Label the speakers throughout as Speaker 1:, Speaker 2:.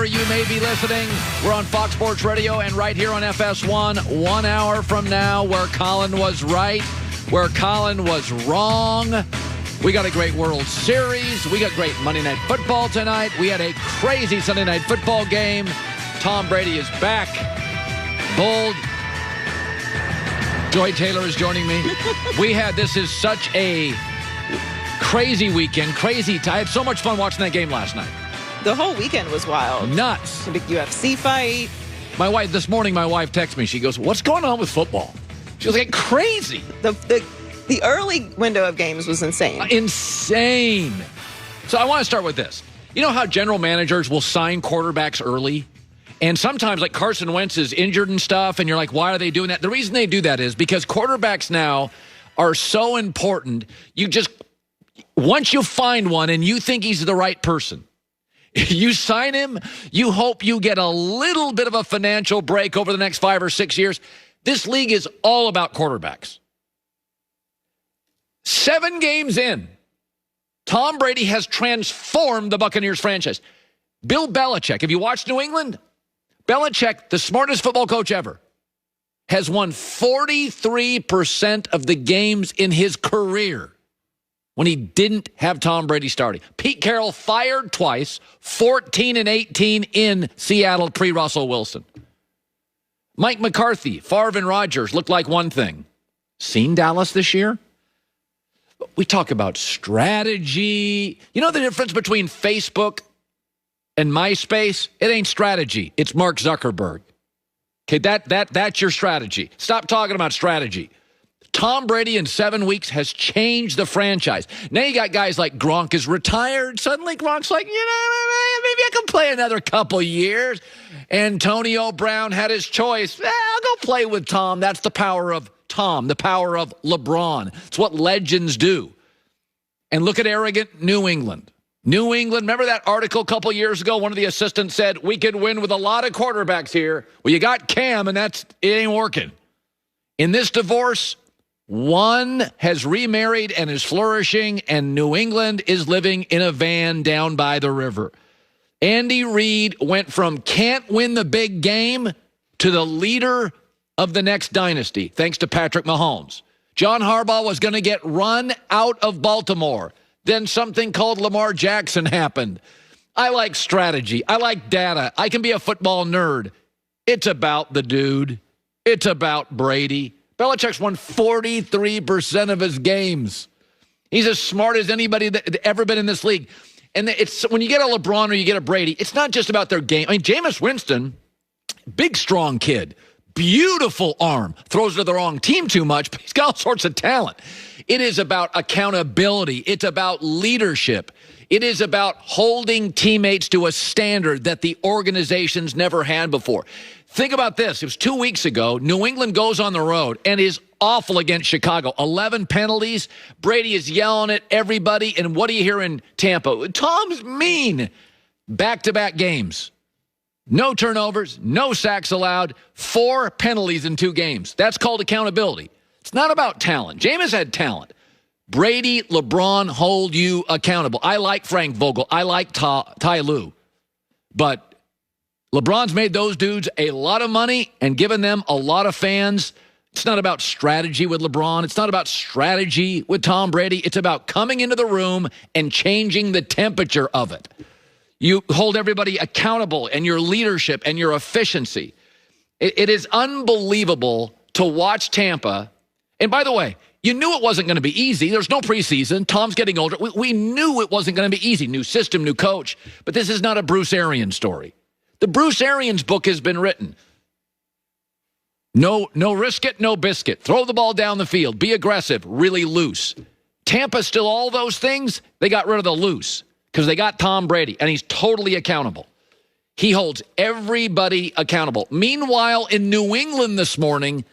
Speaker 1: wherever you may be listening. We're on Fox Sports Radio and right here on FS1, 1 hour from now, where Colin was right, where Colin was wrong. We got a great World Series. We got great Monday Night Football tonight. We had a crazy Sunday Night Football game. Tom Brady is back. Bold. Joy Taylor is joining me. This is such a crazy weekend, crazy time. I had so much fun watching that game last night.
Speaker 2: The whole weekend was wild.
Speaker 1: Nuts.
Speaker 2: The big UFC fight.
Speaker 1: This morning, my wife texted me. She goes, "What's going on with football?" She was like, crazy.
Speaker 2: The early window of games was insane.
Speaker 1: Insane. So I want to start with this. You know how general managers will sign quarterbacks early? And sometimes, like, Carson Wentz is injured and stuff, and you're like, why are they doing that? The reason they do that is because quarterbacks now are so important. Once you find one and you think he's the right person, you sign him, you hope you get a little bit of a financial break over the next 5 or 6 years. This league is all about quarterbacks. 7 games in, Tom Brady has transformed the Buccaneers franchise. Bill Belichick, have you watched New England? Belichick, the smartest football coach ever, has won 43% of the games in his career when he didn't have Tom Brady starting. Pete Carroll fired twice, 14 and 18 in Seattle pre-Russell Wilson. Mike McCarthy, Favre and Rodgers looked like one thing. Seen Dallas this year? We talk about strategy. You know the difference between Facebook and MySpace? It ain't strategy. It's Mark Zuckerberg. Okay, that's your strategy. Stop talking about strategy. Tom Brady in 7 weeks has changed the franchise. Now you got guys like Gronk is retired. Suddenly Gronk's like, maybe I can play another couple years. Antonio Brown had his choice. I'll go play with Tom. That's the power of Tom, the power of LeBron. It's what legends do. And look at arrogant New England. New England, remember that article a couple years ago? One of the assistants said, we could win with a lot of quarterbacks here. Well, you got Cam, and it ain't working. In this divorce, one has remarried and is flourishing, and New England is living in a van down by the river. Andy Reid went from can't win the big game to the leader of the next dynasty, thanks to Patrick Mahomes. John Harbaugh was going to get run out of Baltimore. Then something called Lamar Jackson happened. I like strategy. I like data. I can be a football nerd. It's about the dude. It's about Brady. Belichick's won 43% of his games. He's as smart as anybody that ever been in this league. And it's when you get a LeBron or you get a Brady, it's not just about their game. I mean, Jameis Winston, big, strong kid, beautiful arm, throws to the wrong team too much, but he's got all sorts of talent. It is about accountability. It's about leadership. It is about holding teammates to a standard that the organization's never had before. Think about this. It was 2 weeks ago. New England goes on the road and is awful against Chicago. 11 penalties. Brady is yelling at everybody. And what do you hear in Tampa? Tom's mean. Back-to-back games. No turnovers, no sacks allowed, 4 penalties in 2 games. That's called accountability. It's not about talent. Jameis had talent. Brady, LeBron hold you accountable. I like Frank Vogel. I like Ty Lue. But LeBron's made those dudes a lot of money and given them a lot of fans. It's not about strategy with LeBron. It's not about strategy with Tom Brady. It's about coming into the room and changing the temperature of it. You hold everybody accountable and your leadership and your efficiency. It is unbelievable to watch Tampa. And by the way, you knew it wasn't going to be easy. There's no preseason. Tom's getting older. We knew it wasn't going to be easy. New system, new coach. But this is not a Bruce Arians story. The Bruce Arians book has been written. No risk it, no biscuit. Throw the ball down the field. Be aggressive, really loose. Tampa's still all those things. They got rid of the loose because they got Tom Brady, and he's totally accountable. He holds everybody accountable. Meanwhile, in New England this morning,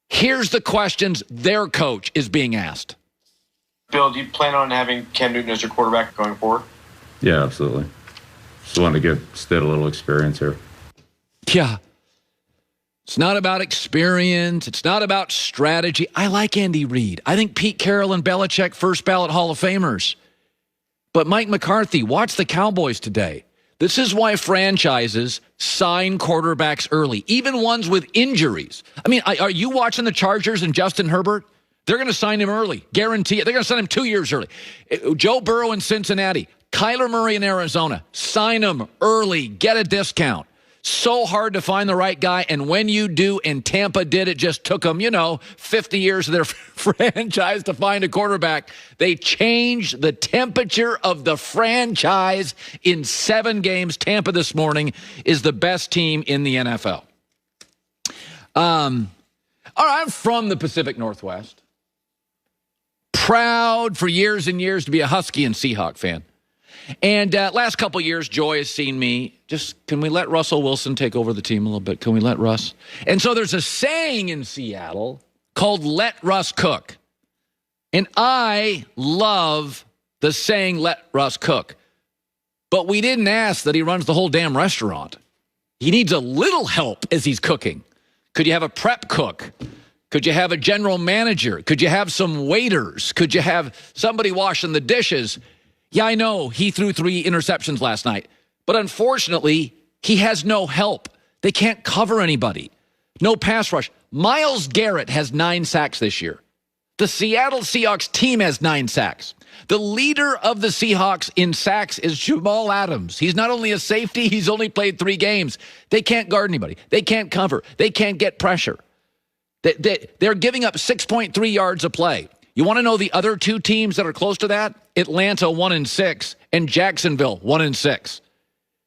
Speaker 1: here's the questions their coach is being asked.
Speaker 3: Bill, do you plan on having Cam Newton as your quarterback going forward?
Speaker 4: Yeah, absolutely. Just want to give Stead a little experience here.
Speaker 1: Yeah. It's not about experience. It's not about strategy. I like Andy Reid. I think Pete Carroll and Belichick, first ballot Hall of Famers. But Mike McCarthy, watch the Cowboys today. This is why franchises sign quarterbacks early, even ones with injuries. I mean, are you watching the Chargers and Justin Herbert? They're going to sign him early, guarantee it. They're going to sign him 2 years early. Joe Burrow in Cincinnati, Kyler Murray in Arizona, sign him early, get a discount. So hard to find the right guy, and when you do, and Tampa did, it just took them, 50 years of their franchise to find a quarterback. They changed the temperature of the franchise in 7 games. Tampa this morning is the best team in the NFL. All right, I'm from the Pacific Northwest. Proud for years and years to be a Husky and Seahawk fan. And last couple years, Joy has seen me. Can we let Russell Wilson take over the team a little bit? Can we let Russ? And so there's a saying in Seattle called "Let Russ cook." And I love the saying "Let Russ cook." But we didn't ask that he runs the whole damn restaurant. He needs a little help as he's cooking. Could you have a prep cook? Could you have a general manager? Could you have some waiters? Could you have somebody washing the dishes? Yeah, I know he threw 3 interceptions last night, but unfortunately, he has no help. They can't cover anybody. No pass rush. Myles Garrett has 9 sacks this year. The Seattle Seahawks team has 9 sacks. The leader of the Seahawks in sacks is Jamal Adams. He's not only a safety, he's only played 3 games. They can't guard anybody. They can't cover. They can't get pressure. They're giving up 6.3 yards a play. You want to know the other 2 teams that are close to that? Atlanta 1-6 and Jacksonville 1-6.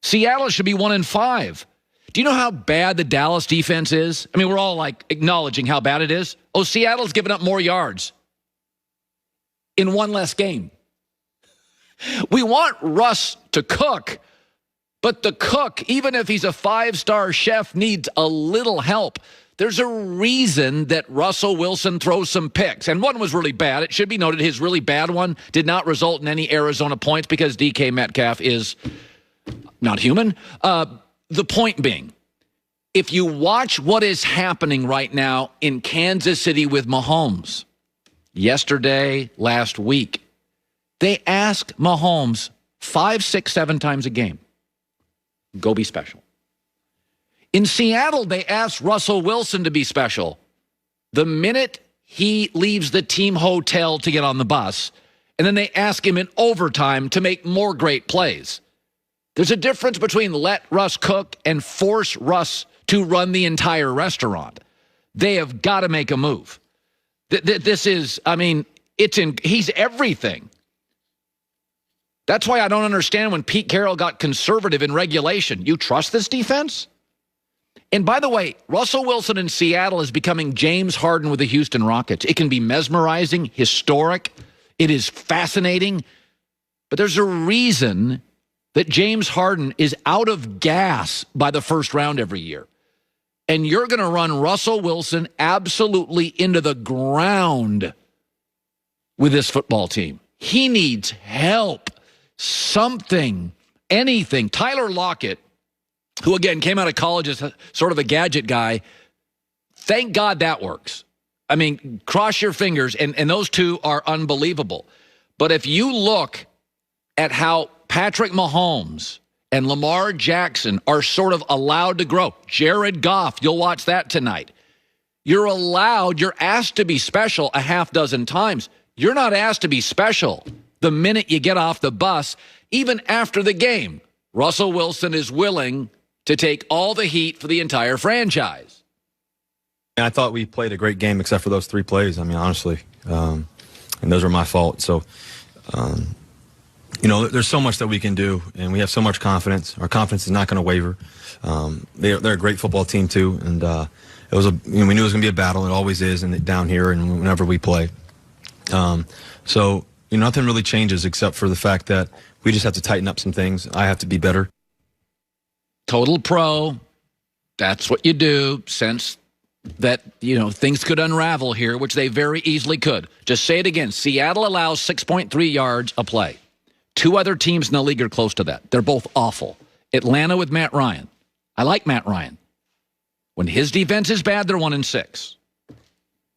Speaker 1: Seattle should be 1-5. Do you know how bad the Dallas defense is? I mean, we're all like acknowledging how bad it is. Oh, Seattle's given up more yards in 1 less game. We want Russ to cook, but the cook, even if he's a 5-star chef, needs a little help. There's a reason that Russell Wilson throws some picks, and one was really bad. It should be noted his really bad one did not result in any Arizona points because DK Metcalf is not human. The point being, if you watch what is happening right now in Kansas City with Mahomes, yesterday, last week, they ask Mahomes 5, 6, 7 times a game, go be special. In Seattle, they asked Russell Wilson to be special. The minute he leaves the team hotel to get on the bus, and then they ask him in overtime to make more great plays. There's a difference between let Russ cook and force Russ to run the entire restaurant. They have got to make a move. This is, I mean, he's everything. That's why I don't understand when Pete Carroll got conservative in regulation. You trust this defense? And by the way, Russell Wilson in Seattle is becoming James Harden with the Houston Rockets. It can be mesmerizing, historic. It is fascinating. But there's a reason that James Harden is out of gas by the first round every year. And you're going to run Russell Wilson absolutely into the ground with this football team. He needs help, something, anything. Tyler Lockett, who, again, came out of college as sort of a gadget guy, thank God that works. I mean, cross your fingers, and those 2 are unbelievable. But if you look at how Patrick Mahomes and Lamar Jackson are sort of allowed to grow, Jared Goff, you'll watch that tonight. You're asked to be special a half dozen times. You're not asked to be special the minute you get off the bus, even after the game. Russell Wilson is willing to take all the heat for the entire franchise.
Speaker 5: I thought we played a great game except for those 3 plays, I mean, honestly. And those are my fault. So, there's so much that we can do, and we have so much confidence. Our confidence is not going to waver. They're a great football team, too. And we knew it was going to be a battle. It always is down here and whenever we play. So, nothing really changes except for the fact that we just have to tighten up some things. I have to be better.
Speaker 1: Total pro. That's what you do. Sense that, things could unravel here, which they very easily could. Just say it again. Seattle allows 6.3 yards a play. 2 other teams in the league are close to that. They're both awful. Atlanta with Matt Ryan. I like Matt Ryan. When his defense is bad, they're 1-6.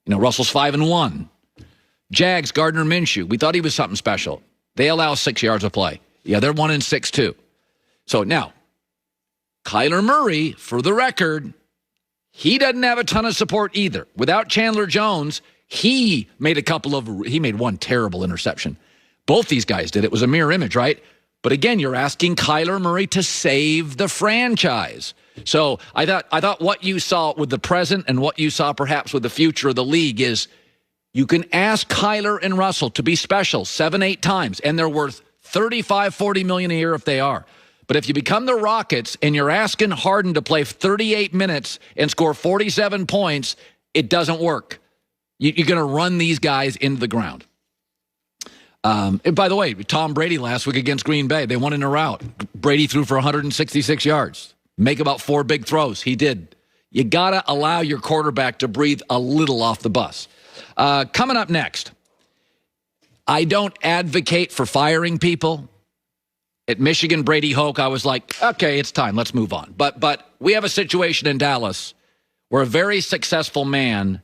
Speaker 1: Russell's 5-1. Jags, Gardner Minshew. We thought he was something special. They allow 6 yards a play. Yeah, they're 1-6 too. So now, Kyler Murray, for the record, he doesn't have a ton of support either. Without Chandler Jones, he made one terrible interception. Both these guys did. It was a mirror image, right? But again, you're asking Kyler Murray to save the franchise. So I thought what you saw with the present and what you saw perhaps with the future of the league is you can ask Kyler and Russell to be special 7-8 times, and they're worth $35-40 million a year if they are. But if you become the Rockets and you're asking Harden to play 38 minutes and score 47 points, it doesn't work. You're going to run these guys into the ground. And by the way, Tom Brady last week against Green Bay, they won in a rout. Brady threw for 166 yards. Make about 4 big throws. He did. You got to allow your quarterback to breathe a little off the bus. Coming up next, I don't advocate for firing people. At Michigan, Brady Hoke, I was like, okay, it's time. Let's move on. But we have a situation in Dallas where a very successful man